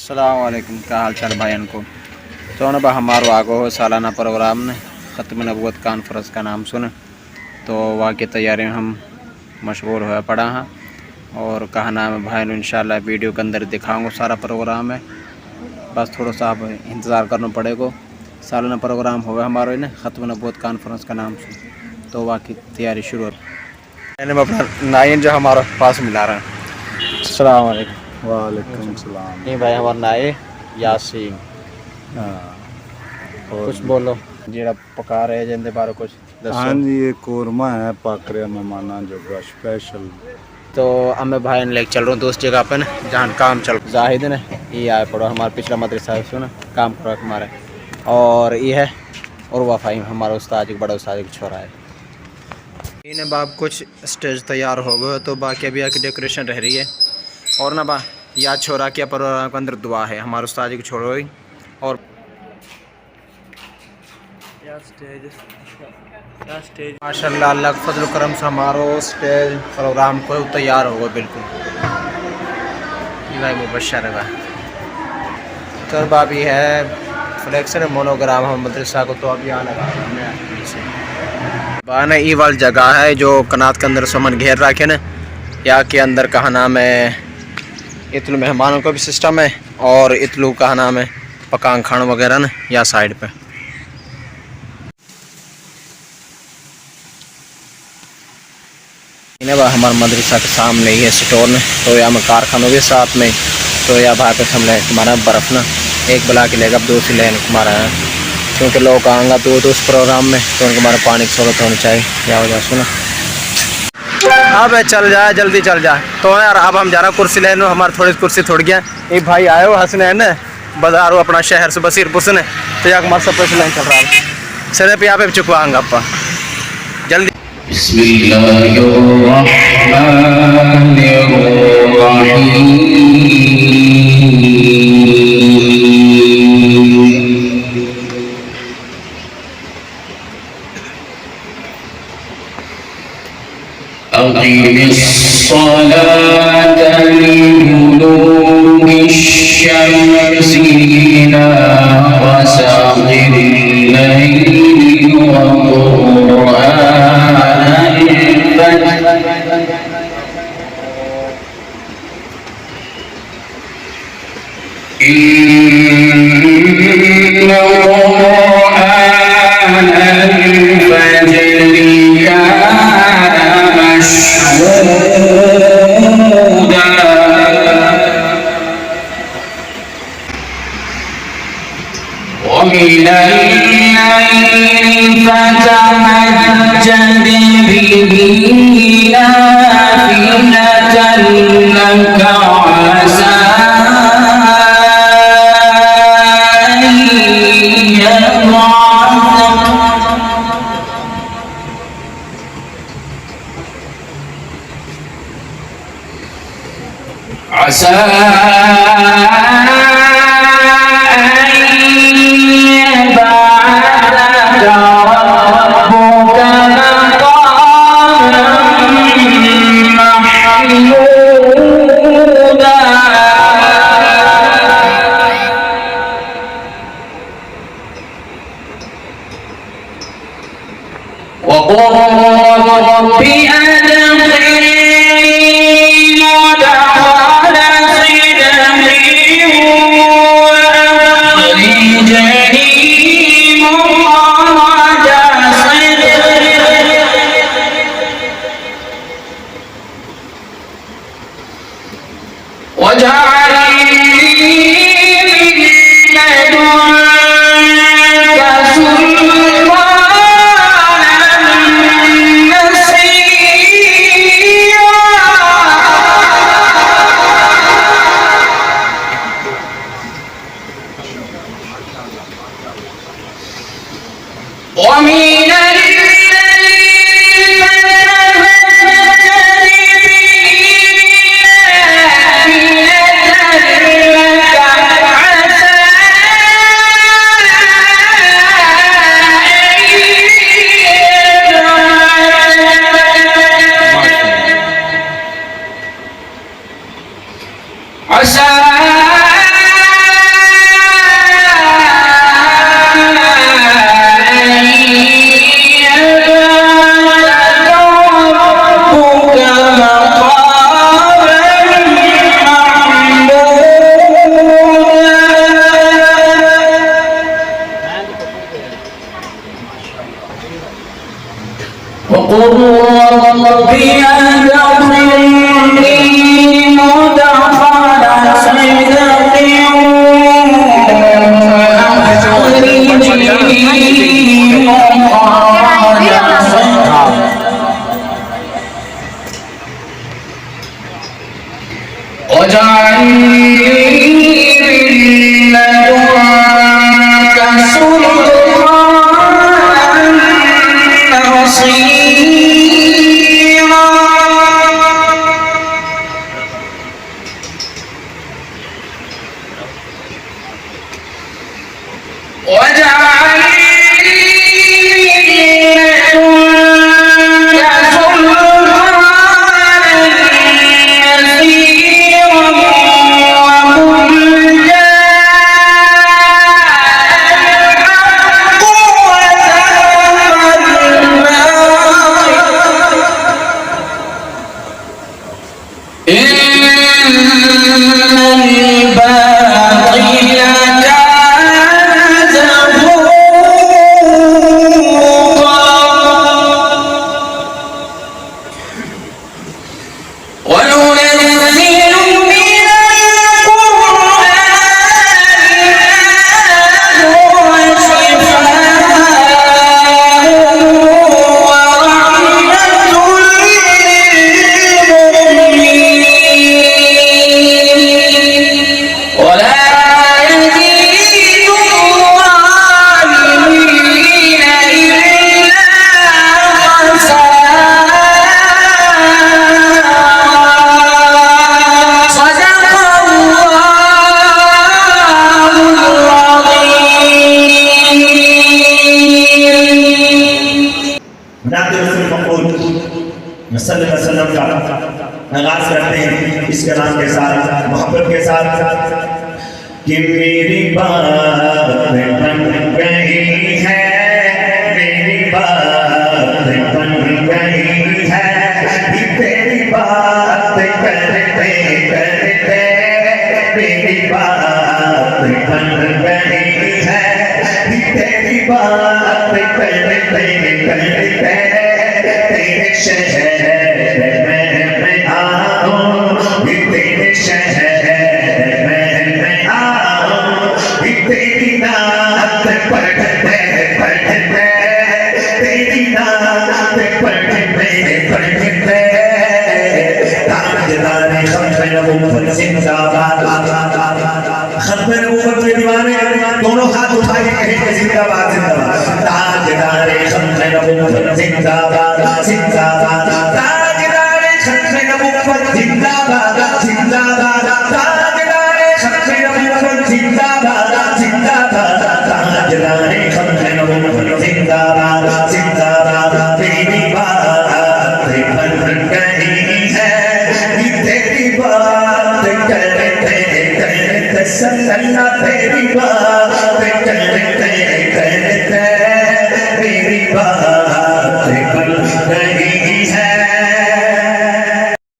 अस्सलाम वालेकुम, क्या हाल चाल भाईन को। तो ना बा हमारो आगो हो सालाना प्रोग्राम ने ख़त्म नबूवत कॉन्फ्रेंस का नाम सुने तो वहाँ की तैयारी में हम मशगूल हुआ पड़ा हाँ। और कहा नाम है भाई इंशाल्लाह वीडियो के अंदर दिखाऊंगा सारा प्रोग्राम है। बस थोड़ा सा आप इंतज़ार करना पड़ेगा। सालाना प्रोग्राम होगा हमारे ने ख़त्म नबूवत कॉन्फ्रेंस का नाम सुन तो वहाँ की तैयारी शुरू हो। मैंने अपना नाइन जो हमारे पास मिला रहा है। अस्सलाम वालेकुम। वालेकुम सलाम। नहीं भाई हमारा नाए यासीन। हाँ कुछ बोलो जेड़ा पका रहे जिंदे बारे कुछ हाँ दसो। जी, ये कोरमा है पाकरे मेहमाना जोगा स्पेशल। तो हमें भाई लेके चल रहा हूँ दोस्त जगह पे ना जहाँ काम चल जाहिद ने ये आए पड़ो हमारा पिछला मदरसा है सुना काम करो हमारे। और ये है और वफ़ाई हमारा उस्ताद बड़ा उस्ताद का छोरा है। इन्हें बाप कुछ स्टेज तैयार हो गए तो बाकी अभी आके डेकोरेशन रह रही है। और ना बा या छोरा के प्रोग्राम के अंदर दुआ है हमारे उस्ताद को छोड़ो ही। और माशाल्लाह अल्लाह के फजल करम से हमारो स्टेज प्रोग्राम को तैयार होगा बिल्कुल। भाई मुबशर है तो बाबी है फ्लेक्शन मोनोग्राम हम मदरसा को तो अभी आना बाना ई वाली जगह है जो कनात के अंदर समन घेर रखे ना या के अंदर कहा नाम है इतलू मेहमानों का भी सिस्टम है और इतलू कहा नाम है पकान खान वगैरह ना या साइड पे। हमारे मदरसा के सामने ही है स्टोर में तो या में कारखानों के साथ में तो या भाई पे हमने तुम्हारा बर्फ़ ना एक बला के लेगा दो से लेने तुम्हारा है क्योंकि लोग आएंगे दो उस प्रोग्राम में तो उनको हमारा पानी की सहूलत होनी चाहिए। क्या वजह सुना अब चल जाए जल्दी चल जाए तो यार अब हम जा रहा कुर्सी लेने हमारी थोड़ी कुर्सी थोड़ गया एक भाई आए हो हंसने है ना बाजारो अपना शहर से बसीरपुर से तो या हमारा सब पैसे लाइन चल रहा है सर पे यहाँ पे चुकवाएंगे अपा जल्दी। لدلوك الشمس إلى غسق الليل وقرآن الفجر إن قرآن الفجر كان مشهودا ومن الليل فتهجد به نافلة لك عسى أن يبعثك عسى وقل رب أدخلني مدخل صدق وأخرجني مخرج صدق واجعلني من لدنك سلطانا نصيرا ومن الليل فتهجد به نافلة لك عسى أن يبعثك عسى واجعل لي لدنك سلطانا نصيرا وقل جاء الحق وزهق الباطل إن الباطل كان زهوقا وننزل من القرآن ما هو شفاء ورحمة للمؤمنين ولا يزيد الظالمين إلا خسارا صدق الله العظيم नाते रसूल मक़बूल सल्लल्लाहु अलैहि वसल्लम का आगाज़ करते हैं इस कलाम के साथ मोहब्बत के साथ कि मेरी बात बन गई है, मेरी बात बन गई है, कि तेरी बात करते करते मेरी बात बन गई है, कि तेरी बात करते करते तेरे शहर में आऊं, कि तेरे शहर में आऊं, कि तेरी नात पढ़ते पढ़ते तेरी नात पढ़ते पढ़ते ताजदार खत्म नबूवत जिंदाबाद खत्म नबूवत के दीवाने दोनों हाथ उठा के कहेंगे जिंदाबाद जिंदाबाद ताजदार खत्म नबूवत जिंदाबाद जिंदाबाद ताजदार खत्म नबूवत जिंदाबाद जिंदाबाद ताजदार खत्म नबूवत जिंदाबाद जिंदाबाद ताजदार खत्म नबूवत जिंदाबाद जिंदाबाद तेरी बात बन गई है, तेरी बात करते करते सल्लल्लाहु तेरी बात करते करते मेरी बात